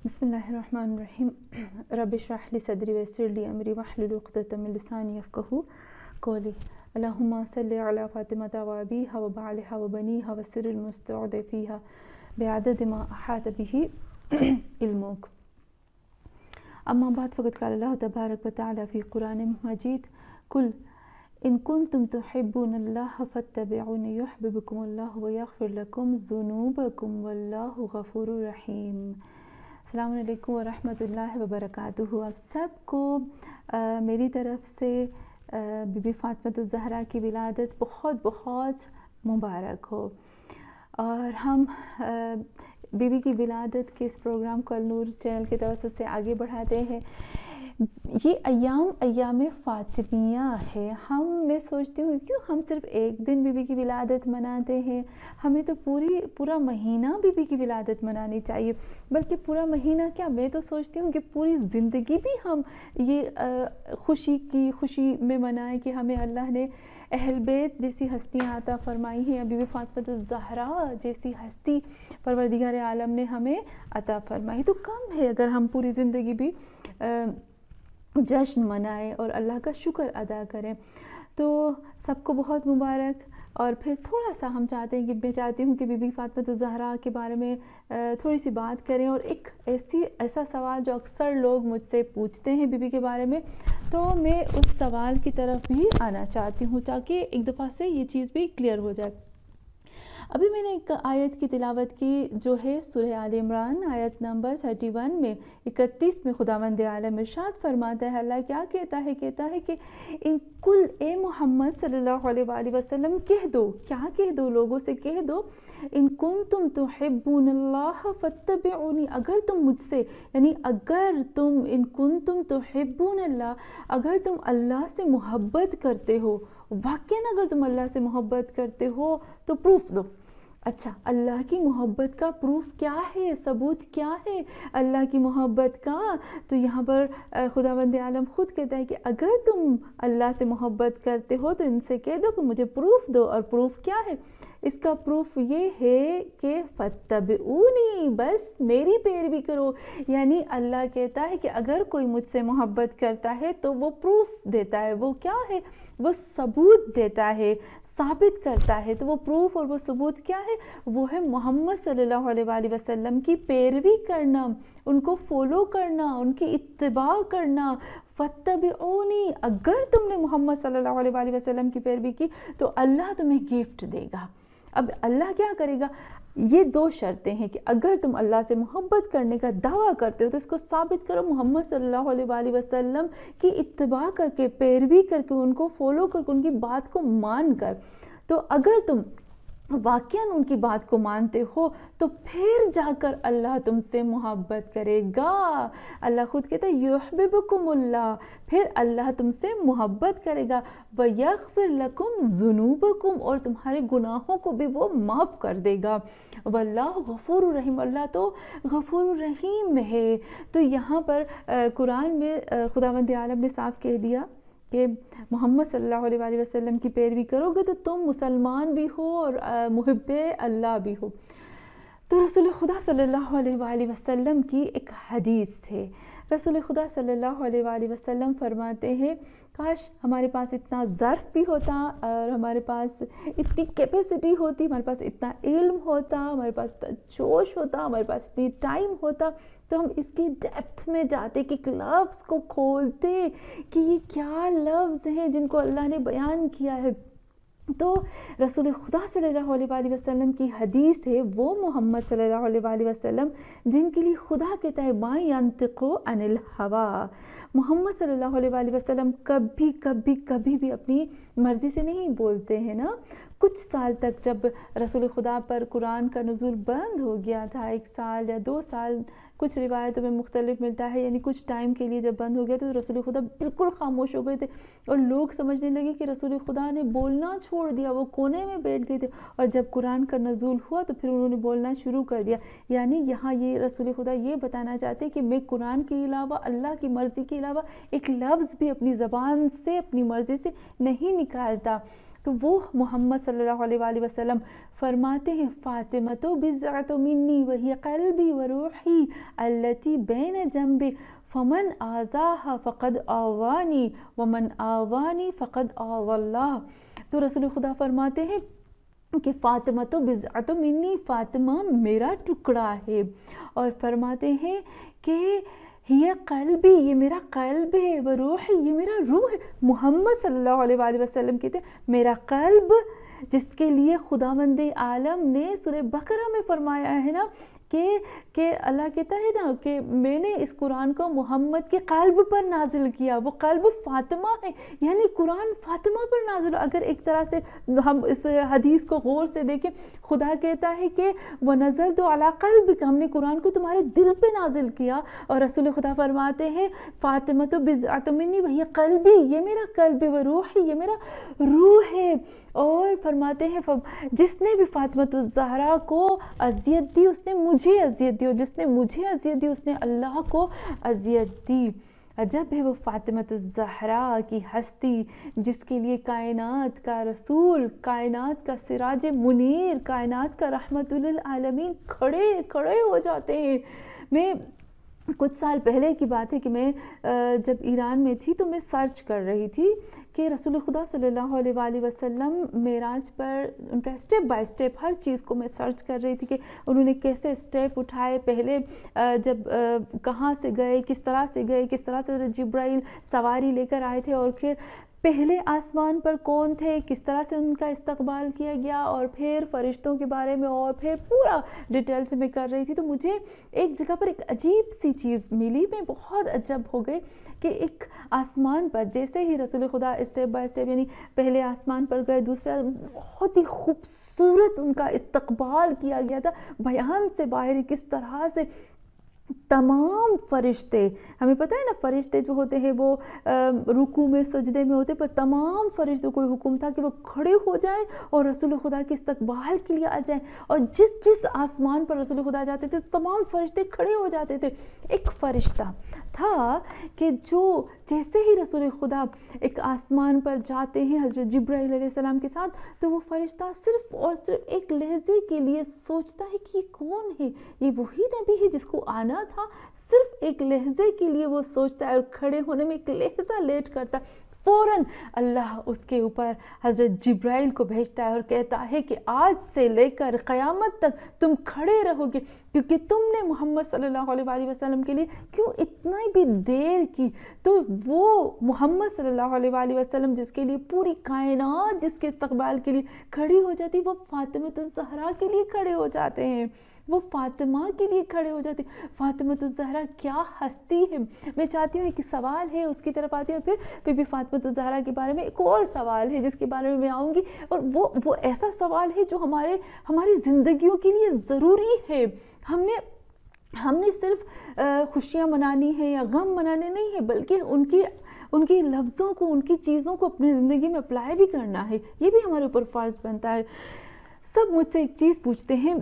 بسم الله الرحمن الرحيم رب اشرح لي صدري ويسر لي أمري واحلل عقدة من لساني يفقهوا قولي اللهم صل على فاطمة وأبيها وبعلها وبنيها والسر المستودع فيها بعدد ما أحاط به علمك. أما بعد فقد قال الله تبارك وتعالى في قرآن مجيد قل إن كنتم تحبون الله فاتبعوني يحببكم الله ويغفر لكم ذنوبكم والله غفور رحيم. السلام علیکم ورحمۃ اللہ وبرکاتہ. آپ سب کو میری طرف سے بی بی فاطمہ الزہرا کی ولادت بہت بہت مبارک ہو. اور ہم بی بی کی ولادت کے اس پروگرام کو النور چینل کے توسط سے آگے بڑھاتے ہیں. یہ ایام فاطمیہ ہے. میں سوچتی ہوں کیوں ہم صرف ایک دن بی بی کی ولادت مناتے ہیں. ہمیں تو پورا مہینہ بی بی کی ولادت منانی چاہیے. بلکہ پورا مہینہ کیا، میں تو سوچتی ہوں کہ پوری زندگی بھی ہم یہ خوشی میں منائیں کہ ہمیں اللہ نے اہل بیت جیسی ہستیاں عطا فرمائی ہیں. بی بی فاطمہ الزہرا جیسی ہستی پروردگار عالم نے ہمیں عطا فرمائی. تو کم ہے اگر ہم پوری زندگی بھی جشن منائیں اور اللہ کا شکر ادا کریں. تو سب کو بہت مبارک. اور پھر تھوڑا سا ہم چاہتے ہیں کہ میں چاہتی ہوں کہ بی بی فاطمہ الزہرا کے بارے میں تھوڑی سی بات کریں. اور ایک ایسا سوال جو اکثر لوگ مجھ سے پوچھتے ہیں بی بی کے بارے میں، تو میں اس سوال کی طرف بھی آنا چاہتی ہوں تاکہ ایک دفعہ سے یہ چیز بھی کلیئر ہو جائے. ابھی میں نے ایک آیت کی تلاوت کی جو ہے سورہ آل عمران آیت نمبر 31 میں 31 میں خداوند عالم ارشاد فرماتا ہے. اللہ کیا کہتا ہے کہ ان کل اے محمد صلی اللہ علیہ وآلہ وسلم کہہ دو لوگوں سے کہہ دو ان کنتم تحبون اللہ فاتبعونی، اگر تم مجھ سے، یعنی اگر تم ان کنتم تحبون اللہ، اگر تم اللہ سے محبت کرتے ہو، واقعاً اگر تم اللہ سے محبت کرتے ہو تو پروف دو. اچھا، اللہ کی محبت کا پروف کیا ہے، ثبوت کیا ہے اللہ کی محبت کا؟ تو یہاں پر خداوند عالم خود کہتا ہے کہ اگر تم اللہ سے محبت کرتے ہو تو ان سے کہہ دو کہ مجھے پروف دو. اور پروف کیا ہے؟ اس کا پروف یہ ہے کہ فاتبعونی، بس میری پیروی کرو. یعنی اللہ کہتا ہے کہ اگر کوئی مجھ سے محبت کرتا ہے تو وہ پروف دیتا ہے. وہ کیا ہے؟ وہ ثبوت دیتا ہے، ثابت کرتا ہے. تو وہ پروف اور وہ ثبوت کیا ہے؟ وہ ہے محمد صلی اللہ علیہ وآلہ وسلم کی پیروی کرنا، ان کو فالو کرنا، ان کی اتباع کرنا. فاتبعونی، اگر تم نے محمد صلی اللہ علیہ وآلہ وسلم کی پیروی کی تو اللہ تمہیں گفٹ دے گا. اب اللہ کیا کرے گا؟ یہ دو شرطیں ہیں کہ اگر تم اللہ سے محبت کرنے کا دعویٰ کرتے ہو تو اس کو ثابت کرو محمد صلی اللہ علیہ وآلہ وسلم کی اتباع کر کے، پیروی کر کے، ان کو فالو کر کے، ان کی بات کو مان کر. تو اگر تم واقعاً ان کی بات کو مانتے ہو تو پھر جا کر اللہ تم سے محبت کرے گا. اللہ خود کہتا ہے یحببکم اللہ، پھر اللہ تم سے محبت کرے گا. ویغفر لکم ذنوبکم، اور تمہارے گناہوں کو بھی وہ معاف کر دے گا. واللہ غفور الرحیم، اللہ تو غفور الرحیم ہے. تو یہاں پر قرآن میں خداوند عالم نے صاف کہہ دیا کہ محمد صلی اللہ علیہ وآلہ وسلم کی پیروی کرو گے تو تم مسلمان بھی ہو اور محب اللہ بھی ہو. تو رسول خدا صلی اللہ علیہ وآلہ وسلم کی ایک حدیث ہے. رسول خدا صلی اللہ علیہ وآلہ وسلم فرماتے ہیں کاش ہمارے پاس اتنا ظرف بھی ہوتا اور ہمارے پاس اتنی کیپیسٹی ہوتی، ہمارے پاس اتنا علم ہوتا، ہمارے پاس اتنا جوش ہوتا، ہمارے پاس اتنی ٹائم ہوتا تو ہم اس کی ڈیپتھ میں جاتے کہ لفظ کو کھولتے کہ یہ کیا لفظ ہیں جن کو اللہ نے بیان کیا ہے. تو رسول خدا صلی اللہ علیہ وآلہ وسلم کی حدیث ہے، وہ محمد صلی اللہ علیہ وآلہ وسلم جن کے لیے خدا کہتا ہے ما ینطق عن الہوا. محمد صلی اللہ علیہ وآلہ وسلم کبھی بھی اپنی مرضی سے نہیں بولتے ہیں نا. کچھ سال تک جب رسول خدا پر قرآن کا نزول بند ہو گیا تھا، 1 سال یا 2 سال، کچھ روایتوں میں مختلف ملتا ہے، یعنی کچھ ٹائم کے لیے جب بند ہو گیا تو رسول خدا بالکل خاموش ہو گئے تھے اور لوگ سمجھنے لگے کہ رسول خدا نے بولنا چھوڑ دیا، وہ کونے میں بیٹھ گئے تھے. اور جب قرآن کا نزول ہوا تو پھر انہوں نے بولنا شروع کر دیا. یعنی یہاں یہ رسول خدا یہ بتانا چاہتے کہ میں قرآن کے علاوہ، اللہ کی مرضی کے علاوہ ایک لفظ بھی اپنی زبان سے، اپنی مرضی سے نہیں نکالتا. تو وہ محمد صلی اللہ علیہ وآلہ وسلم فرماتے ہیں فاطمۃ بضعۃ منی وہی قلبی و روحی التی بین جنبی فمن آذاہا فقد آوانی ومن آوانی فقد آوى اللہ۔ تو رسول خدا فرماتے ہیں کہ فاطمہ تو بضعۃ منی، فاطمہ میرا ٹکڑا ہے، اور فرماتے ہیں کہ یہ قلبی، یہ میرا قلب ہے، وہ روح، یہ میرا روح ہے۔ محمد صلی اللہ علیہ وآلہ وسلم کہتے ہیں میرا قلب، جس کے لیے خداوند عالم نے سورہ بقرہ میں فرمایا ہے نا کہ اللہ کہتا ہے نا کہ میں نے اس قرآن کو محمد کے قلب پر نازل کیا، وہ قلب فاطمہ ہے، یعنی قرآن فاطمہ پر نازل۔ اگر ایک طرح سے ہم اس حدیث کو غور سے دیکھیں، خدا کہتا ہے کہ وَنَزَلْتُ عَلَىٰ قَلْبِكَ، ہم نے قرآن کو تمہارے دل پہ نازل کیا، اور رسول خدا فرماتے ہیں فاطمۃ بضعۃ منی وہی قلبی، یہ میرا قلب ہے، وہ روح ہے، یہ میرا روح ہے۔ اور فرماتے ہیں جس نے بھی فاطمۃ الزہرا کو اذیت دی اس نے مجھے اذیت دی، اور جس نے مجھے اذیت دی اس نے اللہ کو اذیت دی۔ عجب ہے وہ فاطمۃ الزہرا کی ہستی، جس کے لیے کائنات کا رسول، کائنات کا سراج منیر، کائنات کا رحمت للعالمین کھڑے ہو جاتے ہیں۔ میں کچھ سال پہلے کی بات ہے کہ میں جب ایران میں تھی تو میں سرچ کر رہی تھی کہ رسول خدا صلی اللہ علیہ وآلہ وسلم معراج پر ان کا اسٹیپ بائی اسٹیپ ہر چیز کو میں سرچ کر رہی تھی کہ انہوں نے کیسے اسٹیپ اٹھائے، پہلے جب کہاں سے گئے، کس طرح سے جبرائیل سواری لے کر آئے تھے، اور پھر پہلے آسمان پر کون تھے، کس طرح سے ان کا استقبال کیا گیا، اور پھر فرشتوں کے بارے میں، اور پھر پورا ڈیٹیل سے میں کر رہی تھی۔ تو مجھے ایک جگہ پر ایک عجیب سی چیز ملی، میں بہت عجب ہو گئی کہ ایک آسمان پر جیسے ہی رسول خدا اسٹیپ بائی اسٹیپ، یعنی پہلے آسمان پر گئے، دوسرا بہت ہی خوبصورت ان کا استقبال کیا گیا تھا، بیان سے باہر کس طرح سے تمام فرشتے، ہمیں پتہ ہے نا فرشتے جو ہوتے ہیں وہ رکوع میں سجدے میں ہوتے، پر تمام فرشتوں کو حکم تھا کہ وہ کھڑے ہو جائیں اور رسول خدا کے استقبال کے لیے آ جائیں، اور جس آسمان پر رسول خدا جاتے تھے تمام فرشتے کھڑے ہو جاتے تھے۔ ایک فرشتہ تھا کہ جو جیسے ہی رسول خدا ایک آسمان پر جاتے ہیں حضرت جبرائیل علیہ السلام کے ساتھ، تو وہ فرشتہ صرف اور صرف ایک لحظے کے لیے سوچتا ہے کہ یہ کون ہے، یہ وہی نبی ہے جس کو آنا تھا، صرف ایک لحظے کے لیے وہ سوچتا ہے، اور کھڑے ہونے میں ایک لحظہ لیٹ کرتا ہے، فوراً اللہ اس کے اوپر حضرت جبرائیل کو بھیجتا ہے اور کہتا ہے کہ آج سے لے کر قیامت تک تم کھڑے رہو گے، کیونکہ تم نے محمد صلی اللہ علیہ وآلہ وسلم کے لیے کیوں اتنی بھی دیر کی۔ تو وہ محمد صلی اللہ علیہ وآلہ وسلم جس کے لیے پوری کائنات جس کے استقبال کے لیے کھڑی ہو جاتی، وہ فاطمۃ الزہرا کے لیے کھڑے ہو جاتے ہیں، وہ فاطمہ کے لیے کھڑے ہو جاتے ہیں۔ فاطمۃ الزہرا کیا ہستی ہے۔ میں چاہتی ہوں کہ سوال ہے اس کی طرف آتی ہوں، پھر بی بی فاطمۃ الزہرا کے بارے میں ایک اور سوال ہے جس کے بارے میں آؤں گی، اور وہ ایسا سوال ہے جو ہماری زندگیوں کے لیے ضروری ہے۔ ہم نے صرف خوشیاں منانی ہے یا غم منانے نہیں ہے، بلکہ ان کی لفظوں کو، ان کی چیزوں کو اپنی زندگی میں اپلائی بھی کرنا ہے، یہ بھی ہمارے اوپر فرض بنتا ہے۔ سب مجھ سے ایک چیز پوچھتے ہیں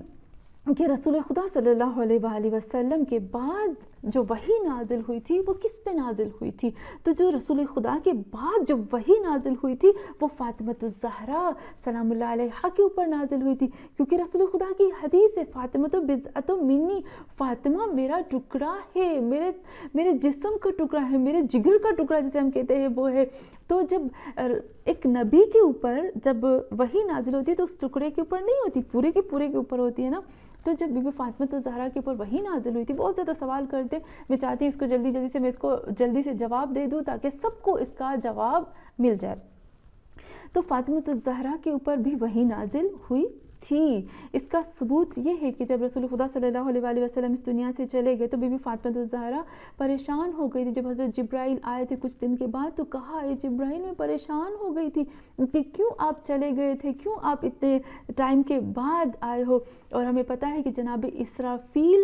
کہ رسول خدا صلی اللہ علیہ وآلہ وسلم کے بعد جو وحی نازل ہوئی تھی وہ کس پہ نازل ہوئی تھی؟ تو جو رسول خدا کے بعد جو وحی نازل ہوئی تھی وہ فاطمۃ الزہرا سلام اللہ علیہا کے اوپر نازل ہوئی تھی، کیونکہ رسول خدا کی حدیث ہے فاطمۃ بضعۃ منی، فاطمہ میرا ٹکڑا ہے، میرے جسم کا ٹکڑا ہے، میرے جگر کا ٹکڑا جسے ہم کہتے ہیں وہ ہے۔ تو جب ایک نبی کے اوپر جب وحی نازل ہوتی ہے تو اس ٹکڑے کے اوپر نہیں ہوتی، پورے کے اوپر ہوتی ہے نا۔ تو جب بی بی فاطمۃ الزہرا کے اوپر وحی نازل ہوئی تھی، بہت زیادہ سوال کرتے، میں چاہتی ہوں اس کو جلدی سے جواب دے دوں تاکہ سب کو اس کا جواب مل جائے۔ تو فاطمۃ الزہرا کے اوپر بھی وحی نازل ہوئی تھی۔ اس کا ثبوت یہ ہے کہ جب رسول خدا صلی اللہ علیہ وآلہ وسلم اس دنیا سے چلے گئے تو بی بی فاطمۃ الزہرا پریشان ہو گئی تھی۔ جب حضرت جبرائیل آئے تھے کچھ دن کے بعد تو کہا اے جبرائیل، میں پریشان ہو گئی تھی کہ کیوں آپ چلے گئے تھے، کیوں آپ اتنے ٹائم کے بعد آئے ہو، اور ہمیں پتہ ہے کہ جناب اسرافیل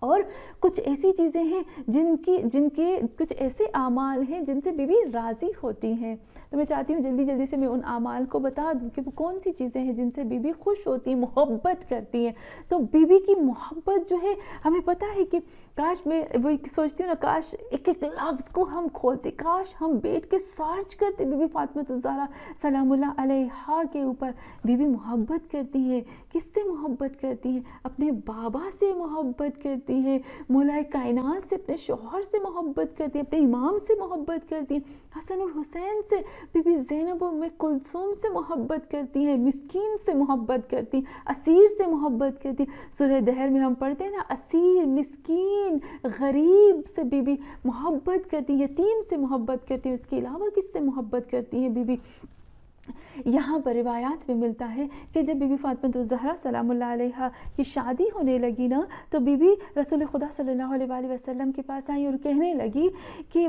اور کچھ ایسی چیزیں ہیں جن کے کچھ ایسے اعمال ہیں جن سے بیوی راضی ہوتی ہیں. تو میں چاہتی ہوں جلدی سے میں ان اعمال کو بتا دوں کہ وہ کون سی چیزیں ہیں جن سے بیوی خوش ہوتی ہے، محبت کرتی ہیں. تو بیوی کی محبت جو ہے ہمیں پتہ ہے کہ کاش، میں وہ سوچتی ہوں نا، کاش ایک لفظ کو ہم کھولتے، کاش ہم بیٹھ کے سرچ کرتے بی بی فاطمہ الزہرا سلام اللہ علیہا کے اوپر. بیوی محبت کرتی ہیں. کس سے محبت کرتی ہیں؟ اپنے بابا سے محبت کرتی ہیں، مولا کائنات سے، اپنے شوہر سے محبت کرتی ہیں، اپنے امام سے محبت کرتی ہیں، حسن اور حسین سے، بی بی زینب اور کلثوم سے محبت کرتی ہیں، مسکین سے محبت کرتی ہیں، اسیر سے محبت کرتی ہیں. سورہ دہر میں ہم پڑھتے ہیں نا، اسیر، مسکین، غریب سے بی بی محبت کرتی ہیں، یتیم سے محبت کرتی ہیں. اس کے علاوہ کس سے محبت کرتی ہیں بی بی؟ یہاں پر روایات میں ملتا ہے کہ جب بی بی فاطمہ الزہرا سلام اللہ علیہا کی شادی ہونے لگی نا، تو بی بی رسول خدا صلی اللہ علیہ وآلہ وسلم کے پاس آئی اور کہنے لگی کہ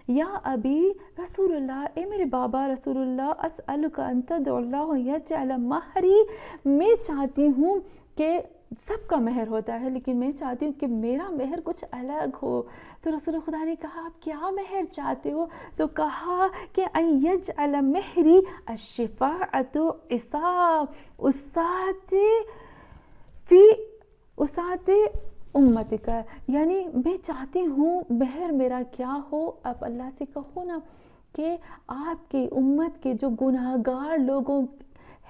یا ابی رسول اللہ، اے میرے بابا رسول اللہ، اسألک ان تدع اللہ یجعل مہری، میں چاہتی ہوں کہ سب کا مہر ہوتا ہے لیکن میں چاہتی ہوں کہ میرا مہر کچھ الگ ہو. تو رسول خدا نے کہا آپ کیا مہر چاہتے ہو؟ تو کہا کہ ان یجعل مہری الشفاعۃ اسات فی اسات امتک، یعنی میں چاہتی ہوں مہر میرا کیا ہو، آپ اللہ سے کہو نا کہ آپ کی امت کے جو گناہ گار لوگوں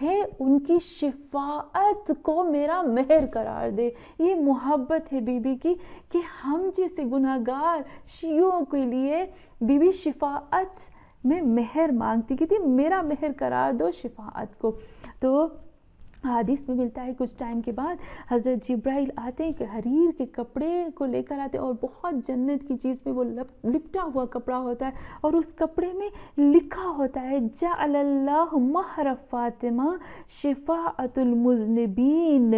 ہے ان کی شفاعت کو میرا مہر قرار دے. یہ محبت ہے بی بی کی کہ ہم جیسے گناہ گار شیعوں کے لیے بی بی شفاعت میں مہر مانگتی کہ تھی، میرا مہر قرار دو شفاعت کو. تو حدیث میں ملتا ہے کچھ ٹائم کے بعد حضرت جبرائیل آتے ہیں کہ حریر کے کپڑے کو لے کر آتے ہیں اور بہت جنت کی چیز میں وہ لپٹا ہوا کپڑا ہوتا ہے اور اس کپڑے میں لکھا ہوتا ہے جعل اللہ مہر فاطمہ شفاعت المذنبین.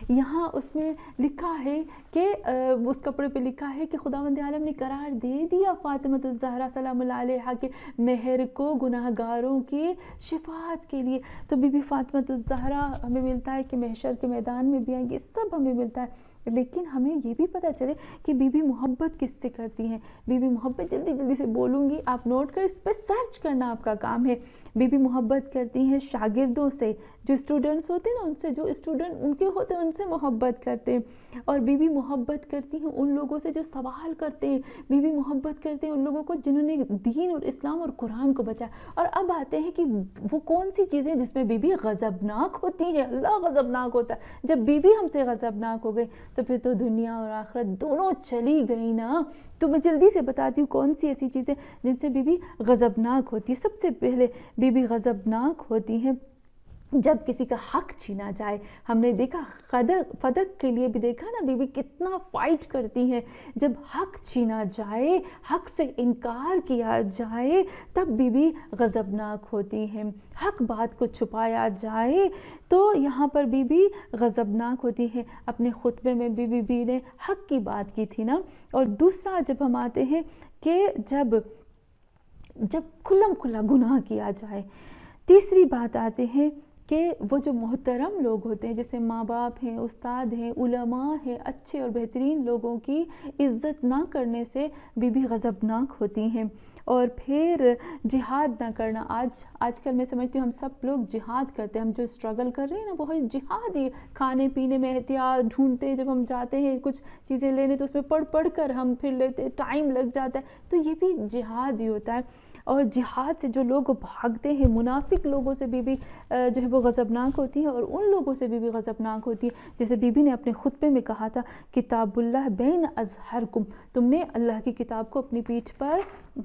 یہاں اس میں لکھا ہے کہ اس کپڑے پہ لکھا ہے کہ خداوند عالم نے قرار دے دیا فاطمہ الزہرا سلام اللہ علیہا کے مہر کو گناہ گاروں کی شفاعت کے لیے. تو بی بی فاطمہ الزہرا ہمیں ملتا ہے کہ محشر کے میدان میں بھی آئیں گے، سب ہمیں ملتا ہے. لیکن ہمیں یہ بھی پتہ چلے کہ بی بی محبت کس سے کرتی ہیں. بی بی محبت جلدی سے بولوں گی، آپ نوٹ کر، اس پہ سرچ کرنا آپ کا کام ہے. بی بی محبت کرتی ہیں شاگردوں سے، جو اسٹوڈنٹس ہوتے ہیں نا ان سے، جو اسٹوڈنٹ ان کے ہوتے ہیں ان سے محبت کرتے ہیں. اور بی بی محبت کرتی ہیں ان لوگوں سے جو سوال کرتے ہیں. بی بی محبت کرتے ہیں ان لوگوں کو جنہوں نے دین اور اسلام اور قرآن کو بچایا. اور اب آتے ہیں کہ وہ کون سی چیزیں جس میں بی بی غضبناک ہوتی ہیں. اللہ غضبناک ہوتا ہے. جب بی بی ہم سے غضبناک ہو گئی تو پھر تو دنیا اور آخرت دونوں چلی گئی نا. تو میں جلدی سے بتاتی ہوں کون سی ایسی چیزیں جن سے بی بی غضبناک ہوتی ہے. سب سے پہلے بی بی غضبناک ہوتی ہیں جب کسی کا حق چھینا جائے. ہم نے دیکھا فدق کے لیے بھی دیکھا نا، بی بی کتنا فائٹ کرتی ہیں. جب حق چھینا جائے، حق سے انکار کیا جائے، تب بی بی غضبناک ہوتی ہیں. حق بات کو چھپایا جائے تو یہاں پر بی بی غضبناک ہوتی ہے. اپنے خطبے میں بی نے حق کی بات کی تھی نا. اور دوسرا جب ہم آتے ہیں کہ جب کھلم کھلا گناہ کیا جائے. تیسری بات آتے ہیں کہ وہ جو محترم لوگ ہوتے ہیں جیسے ماں باپ ہیں، استاد ہیں، علماء ہیں، اچھے اور بہترین لوگوں کی عزت نہ کرنے سے بی بی غضبناک ہوتی ہیں. اور پھر جہاد نہ کرنا. آج کل میں سمجھتی ہوں ہم سب لوگ جہاد کرتے ہیں. ہم جو اسٹرگل کر رہے ہیں نا وہ جہاد ہی. کھانے پینے میں احتیاط ڈھونڈتے ہیں، جب ہم جاتے ہیں کچھ چیزیں لینے تو اس میں پڑھ کر ہم پھر لیتے، ٹائم لگ جاتا ہے. تو یہ بھی جہاد ہی ہوتا ہے. اور جہاد سے جو لوگ بھاگتے ہیں، منافق لوگوں سے بی بی جو ہے وہ غضبناک ہوتی ہے. اور ان لوگوں سے بی بی غضبناک ہوتی ہے جیسے بی بی نے اپنے خطبے میں کہا تھا کتاب اللہ بین اظہرکم، تم نے اللہ کی کتاب کو اپنی پیٹھ پر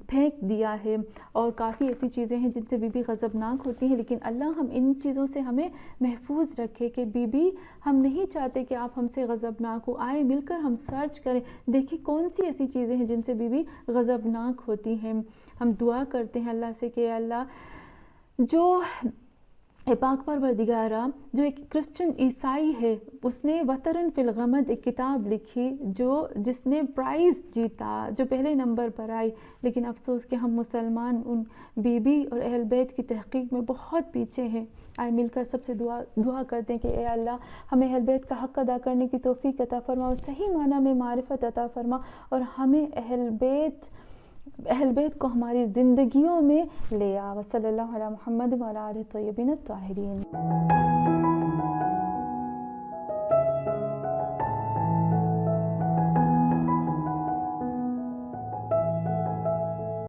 پھینک دیا ہے. اور کافی ایسی چیزیں ہیں جن سے بی بی غضبناک ہوتی ہیں. لیکن اللہ ہم ان چیزوں سے ہمیں محفوظ رکھے کہ بی بی ہم نہیں چاہتے کہ آپ ہم سے غضبناک ہو. آئے مل کر ہم سرچ کریں، دیکھیں کون سی ایسی چیزیں ہیں جن سے بی بی غضبناک ہوتی ہیں. ہم دعا کرتے ہیں اللہ سے کہ اللہ جو پاک پروردگارہ جو ایک کرسچن عیسائی ہے، اس نے وطرن فی الغمد ایک کتاب لکھی جس نے پرائز جیتا، جو پہلے نمبر پر آئی، لیکن افسوس کہ ہم مسلمان ان بی بی اور اہل بیت کی تحقیق میں بہت پیچھے ہیں۔ آئے مل کر سب سے دعا کرتے ہیں کہ اے اللہ ہمیں اہل بیت کا حق ادا کرنے کی توفیق عطا فرما اور صحیح معنی میں معرفت عطا فرما، اور ہمیں اہل بیت کو ہماری زندگیوں میں لے آ۔ وصلی اللہ علی محمد وعلی آلہ الطیبین الطاہرین۔